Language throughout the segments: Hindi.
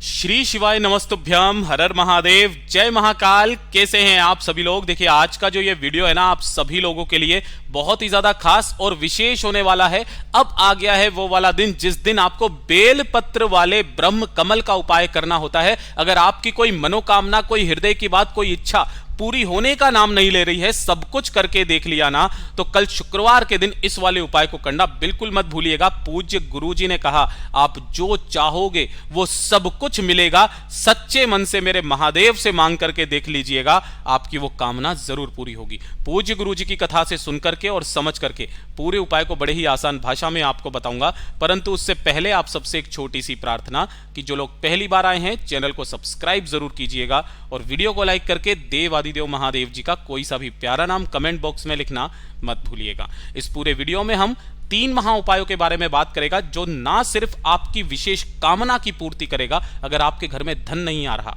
श्री शिवाय नमस्तुभ्यम, हर हर महादेव, जय महाकाल। कैसे हैं आप सभी लोग। देखिए आज का जो ये वीडियो है ना, आप सभी लोगों के लिए बहुत ही ज्यादा खास और विशेष होने वाला है। अब आ गया है वो वाला दिन जिस दिन आपको बेलपत्र वाले ब्रह्म कमल का उपाय करना होता है। अगर आपकी कोई मनोकामना, कोई हृदय की बात, कोई इच्छा पूरी होने का नाम नहीं ले रही है, सब कुछ करके देख लिया ना, तो कल शुक्रवार के दिन इस वाले उपाय को करना बिल्कुल मत भूलिएगा। पूज्य गुरुजी ने कहा आप जो चाहोगे वो सब कुछ मिलेगा। सच्चे मन से मेरे महादेव से मांग करके देख लीजिएगा, आपकी वो कामना जरूर पूरी होगी। पूज्य गुरुजी की कथा से सुन करके और समझ करके पूरे उपाय को बड़े ही आसान भाषा में आपको बताऊंगा, परंतु उससे पहले आप सबसे एक छोटी सी प्रार्थना कि जो लोग पहली बार आए हैं चैनल को सब्सक्राइब जरूर कीजिएगा और वीडियो को लाइक करके देव महादेव जी का कोई सा भी प्यारा नाम कमेंट बॉक्स में लिखना मत भूलिएगा। इस पूरे वीडियो में हम 3 महा उपायों के बारे में बात करेगा जो ना सिर्फ आपकी विशेष कामना की पूर्ति करेगा, अगर आपके घर में धन नहीं आ रहा,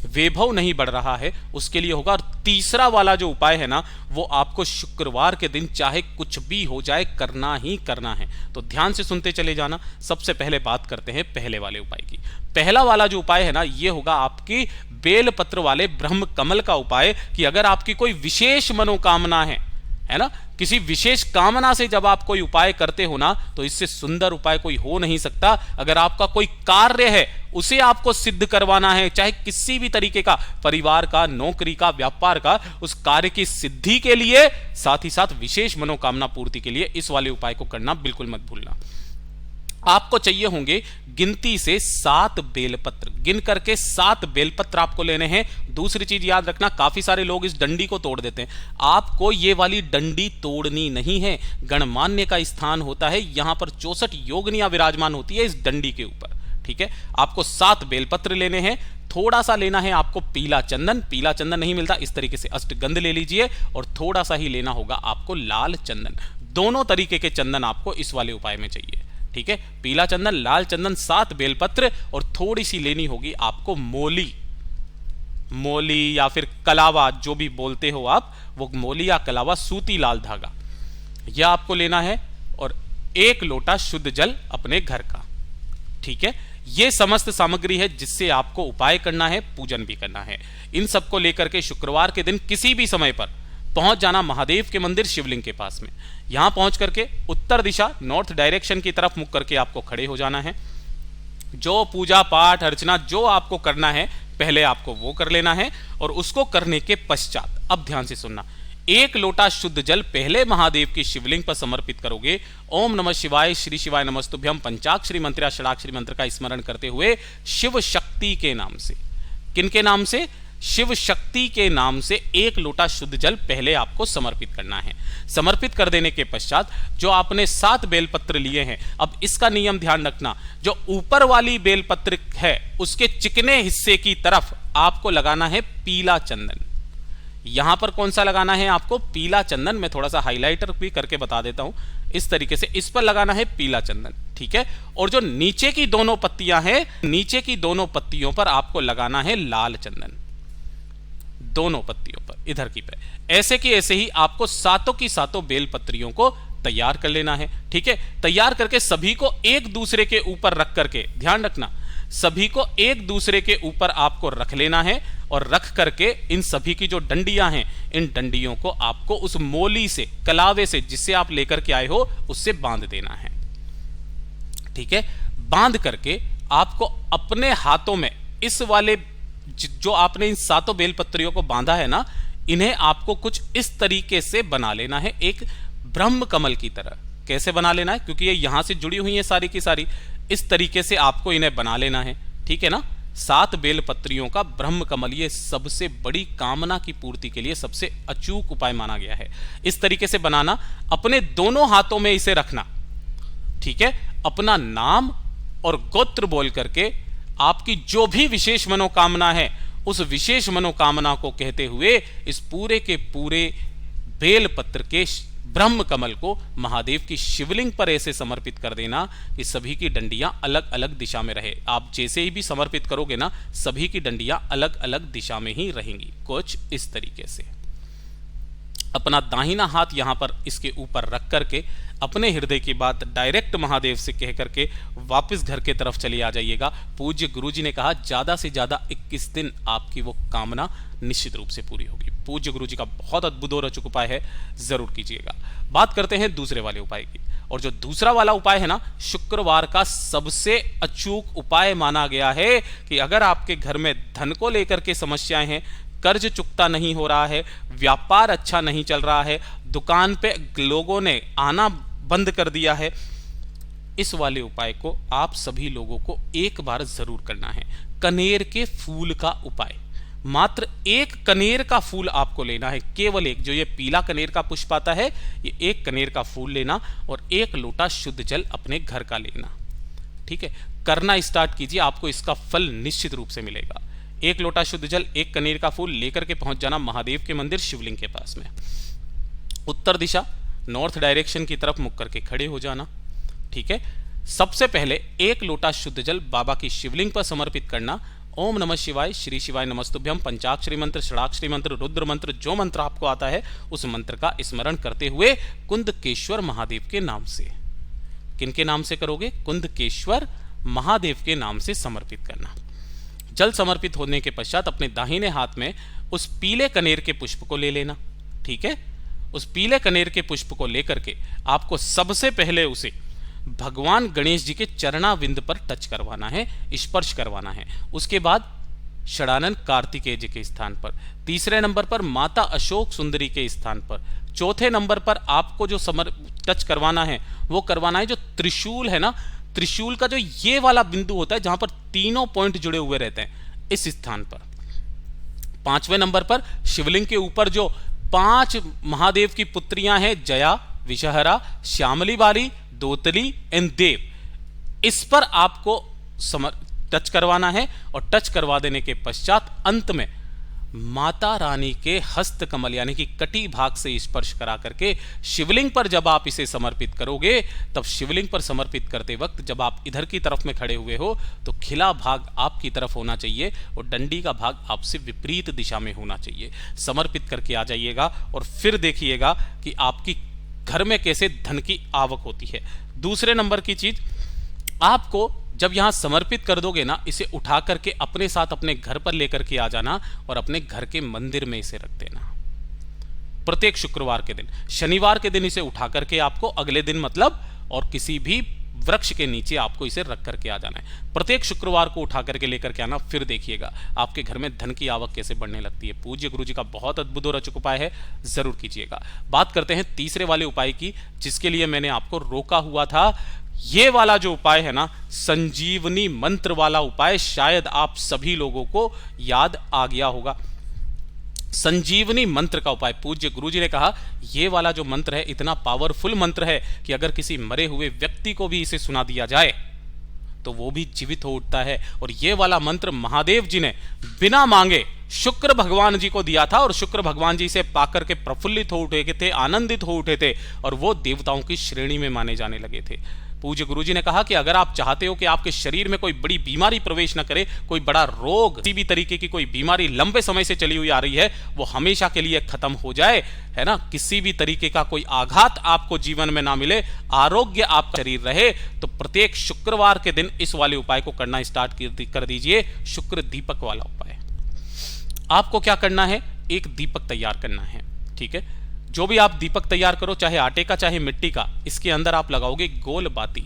वैभव नहीं बढ़ रहा है, उसके लिए होगा। और तीसरा वाला जो उपाय है ना, वो आपको शुक्रवार के दिन चाहे कुछ भी हो जाए करना ही करना है। तो ध्यान से सुनते चले जाना। सबसे पहले बात करते हैं पहले वाले उपाय की। पहला वाला जो उपाय है ना, ये होगा आपकी बेलपत्र वाले ब्रह्म कमल का उपाय। कि अगर आपकी कोई विशेष मनोकामना है ना, किसी विशेष कामना से जब आप कोई उपाय करते हो ना, तो इससे सुंदर उपाय कोई हो नहीं सकता। अगर आपका कोई कार्य है उसे आपको सिद्ध करवाना है, चाहे किसी भी तरीके का, परिवार का, नौकरी का, व्यापार का, उस कार्य की सिद्धि के लिए, साथ ही साथ विशेष मनोकामना पूर्ति के लिए इस वाले उपाय को करना बिल्कुल मत भूलना। आपको चाहिए होंगे गिनती से 7 बेलपत्र, गिन करके 7 बेलपत्र आपको लेने हैं। दूसरी चीज याद रखना, काफी सारे लोग इस डंडी को तोड़ देते हैं। आपको ये वाली डंडी तोड़नी नहीं है। गणमान्य का स्थान होता है, यहां पर 64 योगिनियां विराजमान होती है इस डंडी के ऊपर। ठीक है, आपको 7 बेलपत्र लेने हैं। थोड़ा सा लेना है आपको पीला चंदन। पीला चंदन नहीं मिलता, इस तरीके से अष्टगंध ले लीजिए। और थोड़ा सा ही लेना होगा आपको लाल चंदन। दोनों तरीके के चंदन आपको इस वाले उपाय में चाहिए। ठीक है, पीला चंदन, लाल चंदन, 7 बेलपत्र, और थोड़ी सी लेनी होगी आपको मोली। मोली या फिर कलावा, जो भी बोलते हो आप, वो मोली या कलावा, सूती लाल धागा, यह आपको लेना है। और 1 लोटा शुद्ध जल अपने घर का। ठीक है, यह समस्त सामग्री है जिससे आपको उपाय करना है, पूजन भी करना है। इन सबको लेकर के शुक्रवार के दिन किसी भी समय पर पहुंच जाना महादेव के मंदिर शिवलिंग के पास में। यहां पहुंच करके उत्तर दिशा, नॉर्थ डायरेक्शन की तरफ मुख करके आपको खड़े हो जाना है। जो पूजा पाठ अर्चना जो आपको करना है पहले आपको वो कर लेना है। और उसको करने के पश्चात, अब ध्यान से सुनना, 1 लोटा शुद्ध जल पहले महादेव की शिवलिंग पर समर्पित करोगे। ओम नमः शिवाय, श्री शिवाय नमस्तुभ्यम पंचाक्षरी मंत्र या षडाक्षरी मंत्र का स्मरण करते हुए शिव शक्ति के नाम से, किनके नाम से? शिव शक्ति के नाम से 1 लोटा शुद्ध जल पहले आपको समर्पित करना है। समर्पित कर देने के पश्चात जो आपने 7 बेलपत्र लिए हैं, अब इसका नियम ध्यान रखना, जो ऊपर वाली बेलपत्र है उसके चिकने हिस्से की तरफ आपको लगाना है पीला चंदन। यहां पर कौन सा लगाना है आपको? पीला चंदन। मैं थोड़ा सा हाइलाइटर भी करके बता देता हूं। इस तरीके से इस पर लगाना है पीला चंदन। ठीक है, और जो नीचे की दोनों पत्तियां हैं, नीचे की दोनों पत्तियों पर आपको लगाना है लाल चंदन। दोनों पत्तियों पर, इधर की पे, ऐसे की ऐसे ही आपको सातों की सातों बेलपत्रियों को तैयार कर लेना है। ठीक है, तैयार करके सभी को एक दूसरे के ऊपर रख करके, ध्यान रखना, सभी को एक दूसरे के ऊपर आपको रख लेना है। और रख करके इन सभी की जो डंडियां हैं, इन डंडियों को आपको उस मोली से, कलावे से, जिससे आप लेकर के आए हो, उससे बांध देना है। ठीक है, बांध करके आपको अपने हाथों में इस वाले, जो आपने इन 7 बेलपत्रियों को बांधा है ना, इन्हें आपको कुछ इस तरीके से बना लेना है, एक ब्रह्म कमल की तरह। कैसे बना लेना है? क्योंकि ये यहां से जुड़ी हुई है सारी की सारी, इस तरीके से आपको इन्हें बना लेना है। ठीक है ना, 7 बेलपत्रियों का ब्रह्म कमल, ये सबसे बड़ी कामना की पूर्ति के लिए सबसे अचूक उपाय माना गया है। इस तरीके से बनाना, अपने दोनों हाथों में इसे रखना। ठीक है, अपना नाम और गोत्र बोल करके आपकी जो भी विशेष मनोकामना है, उस विशेष मनोकामना को कहते हुए इस पूरे के पूरे बेलपत्र के ब्रह्म कमल को महादेव की शिवलिंग पर ऐसे समर्पित कर देना कि सभी की डंडियां अलग अलग दिशा में रहे। आप जैसे ही भी समर्पित करोगे ना, सभी की डंडियां अलग अलग दिशा में ही रहेंगी, कुछ इस तरीके से। अपना दाहिना हाथ यहां पर इसके ऊपर रख करके अपने हृदय की बात डायरेक्ट महादेव से कह करके वापस घर के तरफ चले आ जाइएगा। पूज्य गुरुजी ने कहा ज़्यादा से ज़्यादा 21 दिन आपकी वो कामना निश्चित रूप से पूरी होगी। पूज्य गुरुजी का बहुत अद्भुत और अचूक उपाय है, जरूर कीजिएगा। बात करते हैं दूसरे वाले उपाय की, और जो दूसरा वाला उपाय है ना, शुक्रवार का सबसे अचूक उपाय माना गया है कि अगर आपके घर में धन को लेकर के समस्याएं हैं, कर्ज चुकता नहीं हो रहा है, व्यापार अच्छा नहीं चल रहा है, दुकान पे लोगों ने आना बंद कर दिया है, इस वाले उपाय को आप सभी लोगों को एक बार जरूर करना है। कनेर के फूल का उपाय, मात्र एक कनेर का फूल आपको लेना है, केवल एक, जो ये पीला कनेर का पुष्प आता है, ये एक कनेर का फूल लेना और एक लोटा शुद्ध जल अपने घर का लेना। ठीक है, करना स्टार्ट कीजिए, आपको इसका फल निश्चित रूप से मिलेगा। एक लोटा शुद्ध जल, एक कनेर का फूल लेकर के पहुंच जाना महादेव के मंदिर शिवलिंग के पास में। उत्तर दिशा नॉर्थ डायरेक्शन की तरफ मुख करके खड़े हो जाना। ठीक है, सबसे पहले एक लोटा शुद्ध जल बाबा की शिवलिंग पर समर्पित करना। ओम नमः शिवाय, श्री शिवाय नमस्तुभ्यम, पंचाक्षरी मंत्र, षडाक्षरी मंत्र, रुद्र मंत्र, जो मंत्र आपको आता है उस मंत्र का स्मरण करते हुए कुंदकेश्वर महादेव के नाम से, किनके नाम से करोगे? कुंदकेश्वर महादेव के नाम से समर्पित करना। जल समर्पित होने के पश्चात अपने दाहिने हाथ में उस पीले कनेर के पुष्प को ले लेना। ठीक है, उस पीले कनेर के पुष्प को लेकर के आपको सबसे पहले उसे भगवान गणेश जी के चरणाविंद पर टच करवाना है, स्पर्श करवाना है। उसके बाद षडानन कार्तिकेय जी के स्थान पर, तीसरे नंबर पर माता अशोक सुंदरी के स्थान पर, चौथे नंबर पर आपको जो टच करवाना है वो करवाना है जो त्रिशूल है ना, त्रिशूल का जो ये वाला बिंदु होता है जहां पर तीनों पॉइंट जुड़े हुए रहते हैं, इस स्थान पर। पांचवें नंबर पर शिवलिंग के ऊपर जो 5 महादेव की पुत्रियां हैं, जया, विषहरा, श्यामली बाली, दोतली एंड देव, इस पर आपको टच करवाना है। और टच करवा देने के पश्चात अंत में माता रानी के हस्त कमल यानी कि कटी भाग से स्पर्श करा करके शिवलिंग पर जब आप इसे समर्पित करोगे, तब शिवलिंग पर समर्पित करते वक्त जब आप इधर की तरफ में खड़े हुए हो तो खिला भाग आपकी तरफ होना चाहिए और डंडी का भाग आपसे विपरीत दिशा में होना चाहिए। समर्पित करके आ जाइएगा और फिर देखिएगा कि आपकी घर में कैसे धन की आवक होती है। दूसरे नंबर की चीज, आपको जब यहां समर्पित कर दोगे ना, इसे उठा करके अपने साथ अपने घर पर लेकर के आ जाना और अपने घर के मंदिर में इसे रख देना। प्रत्येक शुक्रवार के दिन, शनिवार के दिन इसे उठा करके आपको अगले दिन मतलब और किसी भी वृक्ष के नीचे आपको इसे रख करके आ जाना है। प्रत्येक शुक्रवार को उठा करके लेकर के आना, फिर देखिएगा आपके घर में धन की आवक कैसे बढ़ने लगती है। पूज्य गुरु जी का बहुत अद्भुत और अचूक उपाय है, जरूर कीजिएगा। बात करते हैं तीसरे वाले उपाय की, जिसके लिए मैंने आपको रोका हुआ था। ये वाला जो उपाय है ना, संजीवनी मंत्र वाला उपाय, शायद आप सभी लोगों को याद आ गया होगा। संजीवनी मंत्र का उपाय, पूज्य गुरुजी ने कहा ये वाला जो मंत्र है इतना पावरफुल मंत्र है कि अगर किसी मरे हुए व्यक्ति को भी इसे सुना दिया जाए तो वो भी जीवित हो उठता है। और ये वाला मंत्र महादेव जी ने बिना मांगे शुक्र भगवान जी को दिया था और शुक्र भगवान जी से पाकर के प्रफुल्लित हो उठे थे, आनंदित हो उठे थे और वो देवताओं की श्रेणी में माने जाने लगे थे। पूज्य गुरुजी ने कहा कि अगर आप चाहते हो कि आपके शरीर में कोई बड़ी बीमारी प्रवेश न करे, कोई बड़ा रोग, किसी भी तरीके की कोई बीमारी लंबे समय से चली हुई आ रही है वो हमेशा के लिए खत्म हो जाए, है ना, किसी भी तरीके का कोई आघात आपको जीवन में ना मिले, आरोग्य आपका शरीर रहे, तो प्रत्येक शुक्रवार के दिन इस वाले उपाय को करना स्टार्ट कर दीजिए। शुक्र दीपक वाला उपाय। आपको क्या करना है, एक दीपक तैयार करना है। ठीक है, जो भी आप दीपक तैयार करो, चाहे आटे का चाहे मिट्टी का, इसके अंदर आप लगाओगे गोल बाती।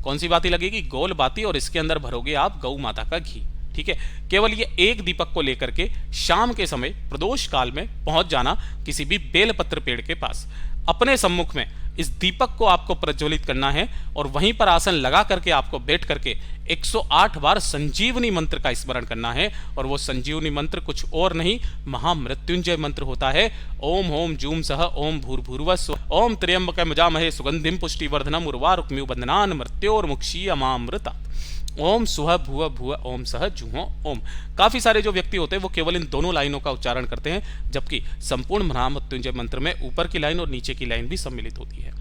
कौन सी बाती लगेगी? गोल बाती। और इसके अंदर भरोगे आप गौ माता का घी। ठीक है, केवल ये एक दीपक को लेकर के शाम के समय प्रदोष काल में पहुंच जाना किसी भी बेलपत्र पेड़ के पास। अपने सम्मुख में इस दीपक को आपको प्रज्वलित करना है और वहीं पर आसन लगा करके आपको बैठ करके 108 बार संजीवनी मंत्र का स्मरण करना है। और वो संजीवनी मंत्र कुछ और नहीं, महामृत्युंजय मंत्र होता है। ओम होम जूम सह ओम भूर्भुवः स्वः ओम त्र्यंबकं यजामहे सुगंधिं पुष्टिवर्धनम् उर्वारुकमिव बन्धनान् मृत्योर्मुक्षीयमामृतात् ओम सुह भुव भुव ओम सह जुहो ओम। काफी सारे जो व्यक्ति होते हैं वो केवल इन दोनों लाइनों का उच्चारण करते हैं, जबकि संपूर्ण महामृत्युंजय मंत्र में ऊपर की लाइन और नीचे की लाइन भी सम्मिलित होती है।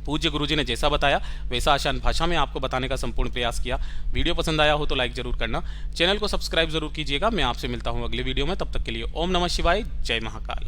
पूज्य गुरुजी ने जैसा बताया वैसा आसान भाषा में आपको बताने का संपूर्ण प्रयास किया। वीडियो पसंद आया हो तो लाइक जरूर करना, चैनल को सब्सक्राइब जरूर कीजिएगा। मैं आपसे मिलता हूं अगले वीडियो में, तब तक के लिए ओम नमः शिवाय, जय महाकाल।